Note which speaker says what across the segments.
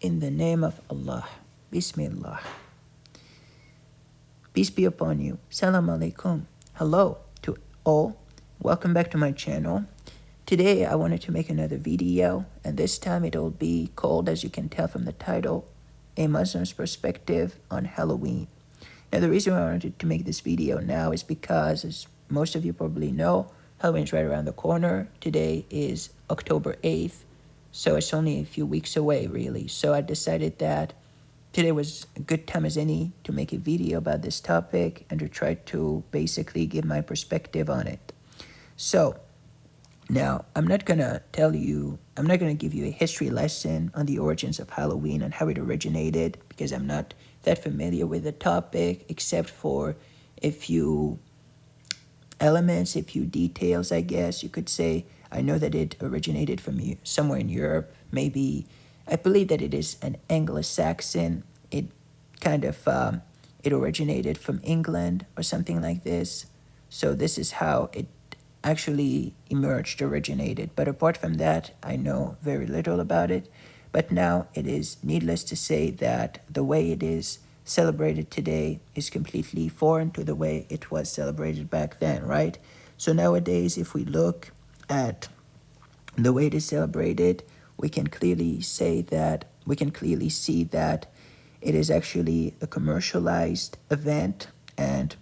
Speaker 1: In the name of Allah. Bismillah. Peace be upon you. Salam alaikum. Hello to all. Welcome back to my channel. Today I wanted to make another video, and this time it'll be called, as you can tell from the title, A Muslim's Perspective on Halloween. Now the reason why I wanted to make this video now is because, as most of you probably know, Halloween's right around the corner. Today is October 8th, so it's only a few weeks away really. So I decided that today was a good time as any to make a video about this topic and to try to basically give my perspective on it. So now, I'm not going to give you a history lesson on the origins of Halloween and how it originated, because I'm not that familiar with the topic, except for a few elements, a few details, I guess you could say. I know that it originated from somewhere in Europe, maybe. I believe that it is an Anglo-Saxon. It kind of, it originated from England or something like this. So this is how it actually originated. But apart from that, I know very little about it. But now it is needless to say that the way it is celebrated today is completely foreign to the way it was celebrated back then, right? So nowadays, if we look at the way it is celebrated, we can clearly see that it is actually a commercialized event and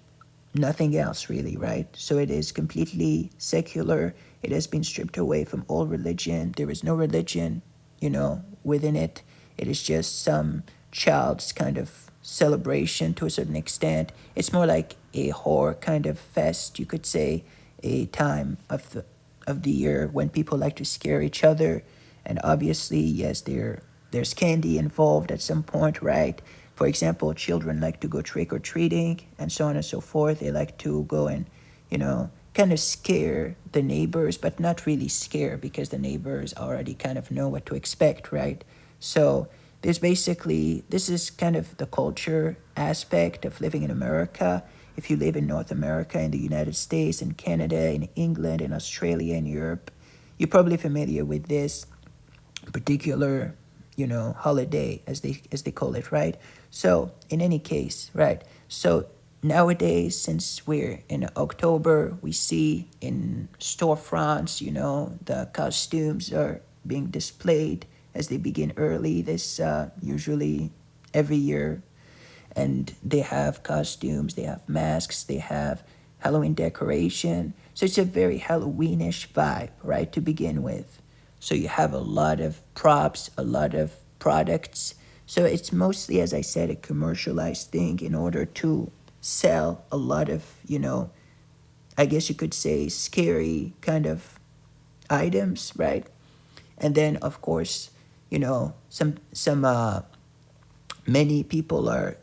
Speaker 1: nothing else really, right? So it is completely secular. It has been stripped away from all religion. There is no religion, within it. It is just some child's kind of celebration to a certain extent. It's more like a horror kind of fest, you could say, a time of the year when people like to scare each other. And obviously, yes, there's candy involved at some point, right? For example, children like to go trick-or-treating and so on and so forth. They like to go and, kind of scare the neighbors, but not really scare, because the neighbors already kind of know what to expect, right? So this is kind of the culture aspect of living in America. If you live in North America, in the United States, in Canada, in England, in Australia, in Europe, you're probably familiar with this particular holiday, as they call it, right? So in any case, right, so nowadays, since we're in October, we see in storefronts, the costumes are being displayed as they begin early, this usually every year. And they have costumes, they have masks, they have Halloween decoration. So it's a very Halloweenish vibe, right, to begin with. So you have a lot of props, a lot of products. So it's mostly, as I said, a commercialized thing in order to sell a lot of, I guess you could say, scary kind of items, right? And then, of course, many people are,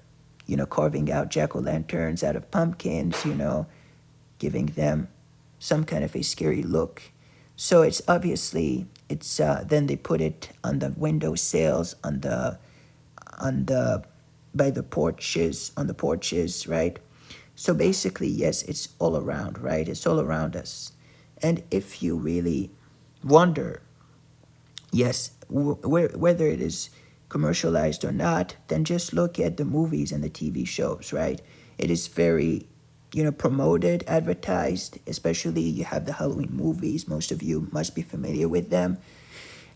Speaker 1: carving out jack-o'-lanterns out of pumpkins, giving them some kind of a scary look. So it's obviously, then they put it on the window sills, on the by the porches, on the porches, right? So basically, yes, it's all around, right? It's all around us. And if you really wonder, yes, whether it is commercialized or not, then just look at the movies and the TV shows, right? It is very, promoted, advertised, especially you have the Halloween movies. Most of you must be familiar with them.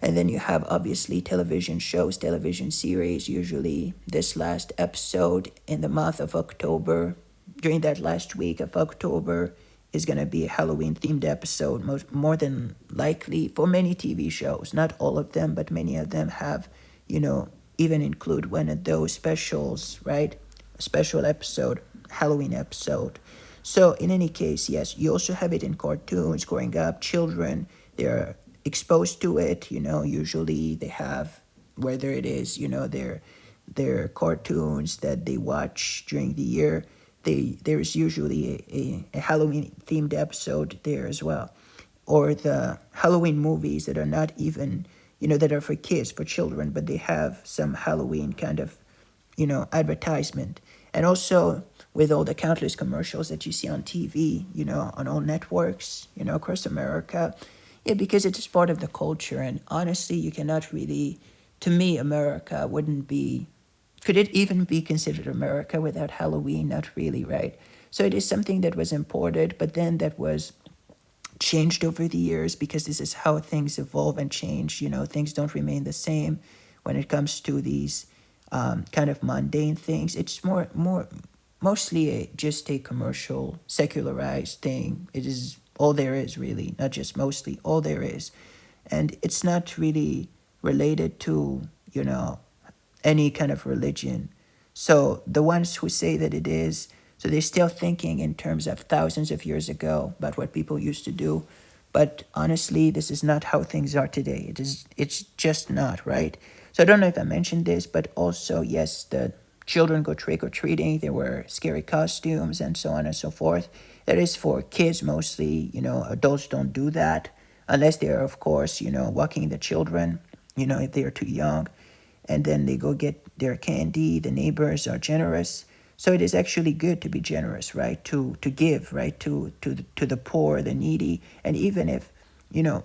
Speaker 1: And then you have, obviously, television shows, television series. Usually this last episode in the month of October, during that last week of October, is going to be a Halloween-themed episode, more than likely, for many TV shows. Not all of them, but many of them have, even include one of those specials, right? A special episode, Halloween episode. So in any case, yes, you also have it in cartoons. Growing up, children, they're exposed to it, usually they have, whether it is, their cartoons that they watch during the year, there's usually a Halloween themed episode there as well. Or the Halloween movies that are not even, that are for kids, for children, but they have some Halloween kind of, advertisement. And also with all the countless commercials that you see on TV, on all networks, across America. Yeah, because it is part of the culture. And honestly, you cannot really to me, America wouldn't be, could it even be considered America without Halloween? Not really, right? So it is something that was imported, but then that was changed over the years because this is how things evolve and change. You know, things don't remain the same when it comes to these kind of mundane things. It's mostly just a commercial, secularized thing. It is all there is, really, not just mostly, all there is. And it's not really related to, any kind of religion. So the ones who say that it is, so they're still thinking in terms of thousands of years ago about what people used to do. But honestly, this is not how things are today. It's just not, right? So I don't know if I mentioned this, but also, yes, the children go trick or treating. There were scary costumes and so on and so forth. That is for kids mostly. Adults don't do that unless they are, of course, walking the children, if they are too young, and then they go get their candy. The neighbors are generous. So it is actually good to be generous, right? To give, right? To the poor, the needy, and even if, you know,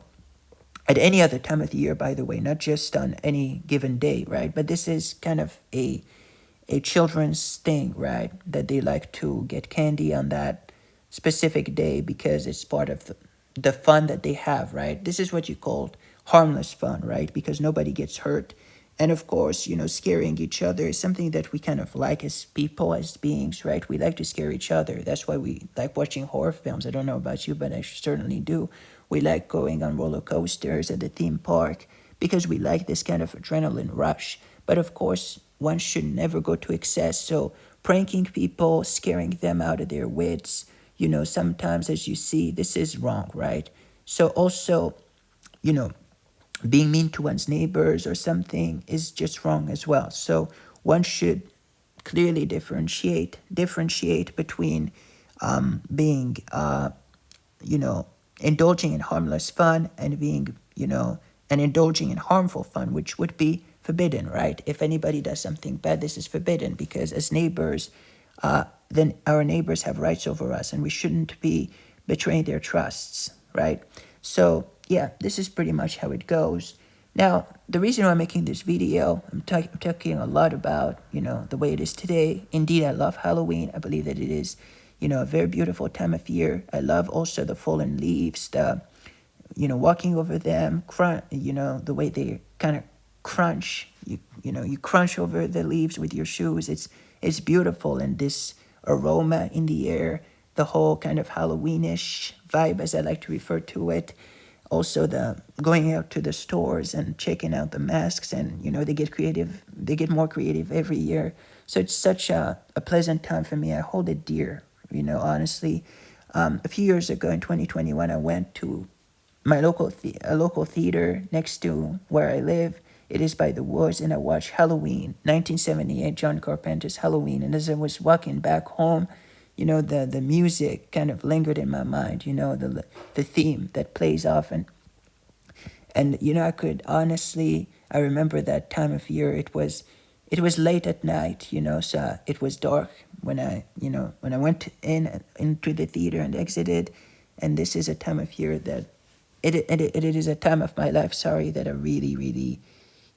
Speaker 1: at any other time of the year, by the way, not just on any given day, right? But this is kind of a children's thing, right? That they like to get candy on that specific day because it's part of the fun that they have, right? This is what you call harmless fun, right? Because nobody gets hurt. And of course, scaring each other is something that we kind of like as people, as beings, right? We like to scare each other. That's why we like watching horror films. I don't know about you, but I certainly do. We like going on roller coasters at the theme park because we like this kind of adrenaline rush. But of course, one should never go to excess. So pranking people, scaring them out of their wits, sometimes, as you see, this is wrong, right? So also, you know, being mean to one's neighbors or something is just wrong as well. So one should clearly differentiate between being indulging in harmless fun and being and indulging in harmful fun, which would be forbidden, right? If anybody does something bad, this is forbidden because as neighbors, then our neighbors have rights over us, and we shouldn't be betraying their trusts, right? So yeah, this is pretty much how it goes. Now, the reason why I'm making this video, I'm talking a lot about, the way it is today. Indeed, I love Halloween. I believe that it is, a very beautiful time of year. I love also the fallen leaves, walking over them, the way they kind of crunch. You crunch over the leaves with your shoes. It's beautiful, and this aroma in the air, the whole kind of Halloweenish vibe, as I like to refer to it. Also, the going out to the stores and checking out the masks, and they get creative. They get more creative every year. So it's such a pleasant time for me. I hold it dear. Honestly, a few years ago in 2021, I went to my a local theater next to where I live. It is by the woods, and I watched Halloween, 1978, John Carpenter's Halloween. And as I was walking back home, the music kind of lingered in my mind. The theme that plays often, and I could honestly, I remember that time of year. It was late at night, so it was dark when I went into the theater and exited. And this is a time of year that it is a time of my life, sorry, that I really, really,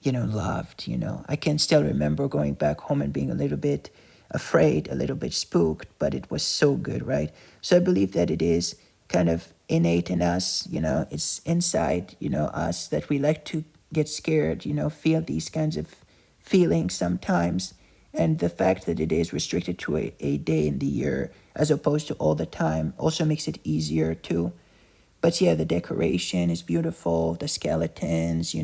Speaker 1: loved. I can still remember going back home and being a little bit afraid, a little bit spooked, but it was so good, right? So I believe that it is kind of innate in us, it's inside, us, that we like to get scared, feel these kinds of feelings sometimes. And the fact that it is restricted to a day in the year as opposed to all the time also makes it easier too. But yeah, the decoration is beautiful, the skeletons,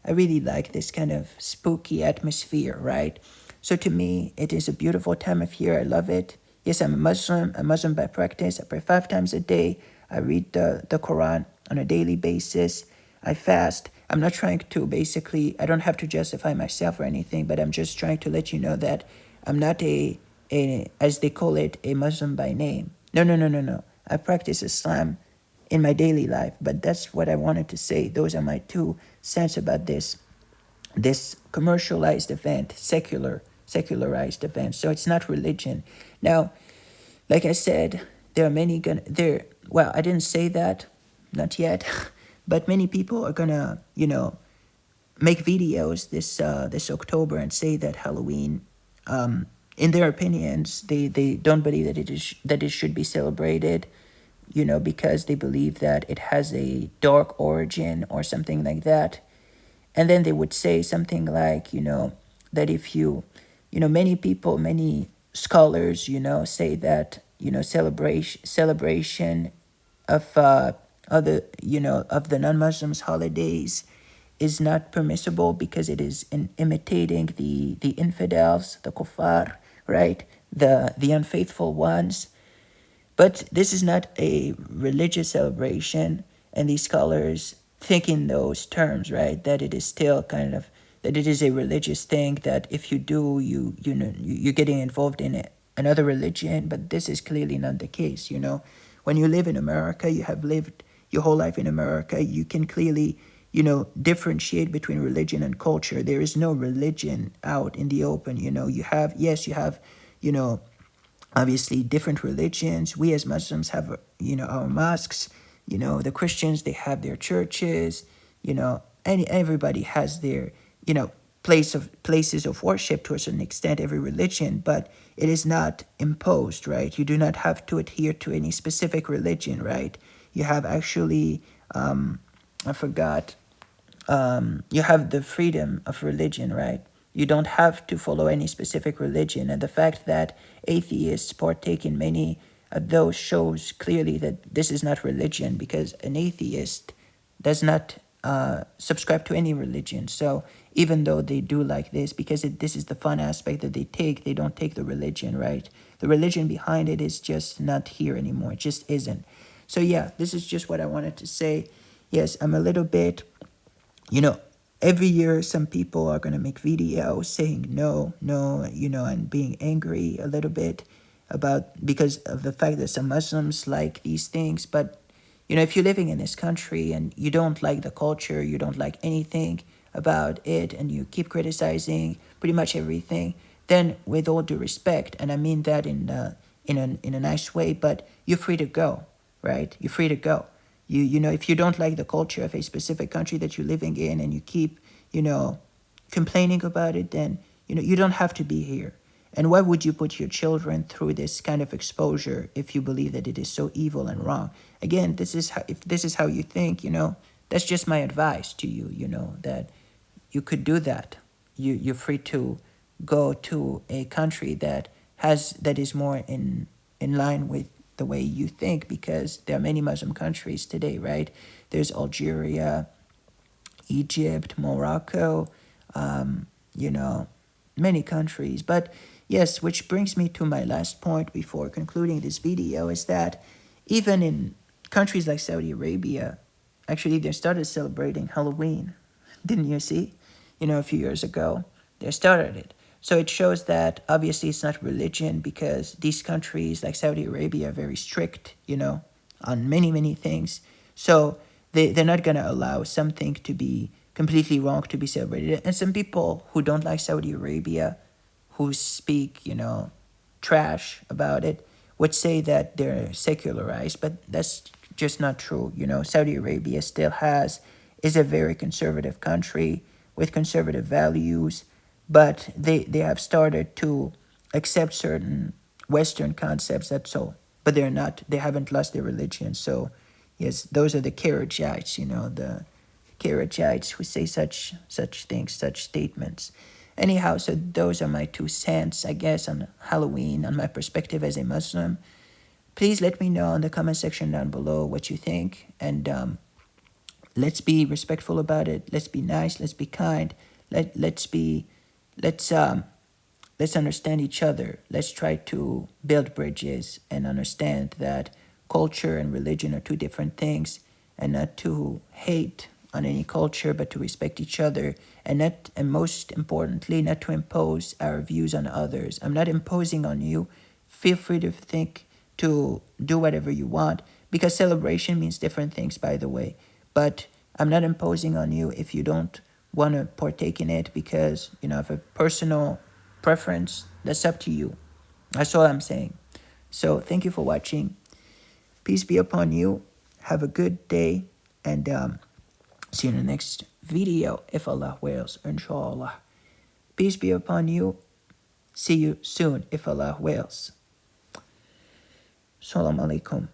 Speaker 1: I really like this kind of spooky atmosphere, right? So to me, it is a beautiful time of year. I love it. Yes, I'm a Muslim by practice. I pray 5 times a day. I read the Quran on a daily basis. I fast. I'm not trying to basically, I don't have to justify myself or anything, but I'm just trying to let you know that I'm not as they call it, a Muslim by name. No, no, no, no, no. I practice Islam in my daily life, but that's what I wanted to say. Those are my 2 cents about this commercialized event, secularized event. So it's not religion. Now, like I said, there are many well, I didn't say that, not yet, but many people are gonna, make videos this October and say that Halloween, in their opinions, they don't believe that it should be celebrated, because they believe that it has a dark origin or something like that. And then they would say something like, that if many people, many scholars, say that, celebration of other, of the non-Muslims holidays is not permissible because it is imitating the infidels, the kuffar, right? The unfaithful ones. But this is not a religious celebration, and these scholars think in those terms, right? That it is still kind of that it is a religious thing. That if you do, you're getting involved in it, another religion. But this is clearly not the case. When you live in America, you have lived your whole life in America. You can clearly, differentiate between religion and culture. There is no religion out in the open. You have, you know obviously different religions. We as Muslims have, our mosques. The Christians, they have their churches. And everybody has their, places of worship to a certain extent, every religion, but it is not imposed, right? You do not have to adhere to any specific religion, right? You have actually, I forgot, you have the freedom of religion, right? You don't have to follow any specific religion. And the fact that atheists partake in many of those shows clearly that this is not religion, because an atheist does not subscribe to any religion. So even though they do like this, because this is the fun aspect that they don't take the religion, right? The religion behind it is just not here anymore. It just isn't. So yeah, this is just what I wanted to say. Yes, I'm a little bit, you know, every year some people are going to make videos saying no, no, and being angry a little bit about because of the fact that some Muslims like these things. But, if you're living in this country and you don't like the culture, you don't like anything about it, and you keep criticizing pretty much everything, then with all due respect, and I mean that in a nice way, but you're free to go, right? You're free to go. If you don't like the culture of a specific country that you're living in and you keep, complaining about it, then, you don't have to be here. And why would you put your children through this kind of exposure if you believe that it is so evil and wrong? Again, if this is how you think, that's just my advice to you, that you could do that. You're free to go to a country that is more in line with the way you think, because there are many Muslim countries today, right? There's Algeria, Egypt, Morocco, many countries. But yes, which brings me to my last point before concluding this video, is that even in countries like Saudi Arabia, actually they started celebrating Halloween. Didn't you see? A few years ago, they started it. So it shows that obviously it's not religion, because these countries like Saudi Arabia are very strict, on many, many things. So they're not going to allow something to be completely wrong to be celebrated. And some people who don't like Saudi Arabia, who speak, trash about it, would say that they're secularized, but that's just not true. Saudi Arabia is a very conservative country with conservative values, but they have started to accept certain Western concepts, that's all. But they haven't lost their religion. So yes, those are the Kharijites, the Kharijites who say such things, such statements. Anyhow, so those are my 2 cents, I guess, on Halloween, on my perspective as a Muslim. Please let me know in the comment section down below what you think, and let's be respectful about it. Let's be nice. Let's be kind. Let's understand each other. Let's try to build bridges and understand that culture and religion are two different things, and not to hate on any culture, but to respect each other, and most importantly, not to impose our views on others. I'm not imposing on you. Feel free to do whatever you want, because celebration means different things, by the way. But I'm not imposing on you if you don't want to partake in it, because, of a personal preference. That's up to you. That's all I'm saying. So thank you for watching. Peace be upon you. Have a good day, and see you in the next video if Allah wills, inshallah. Peace be upon you. See you soon if Allah wills. Salam alaikum.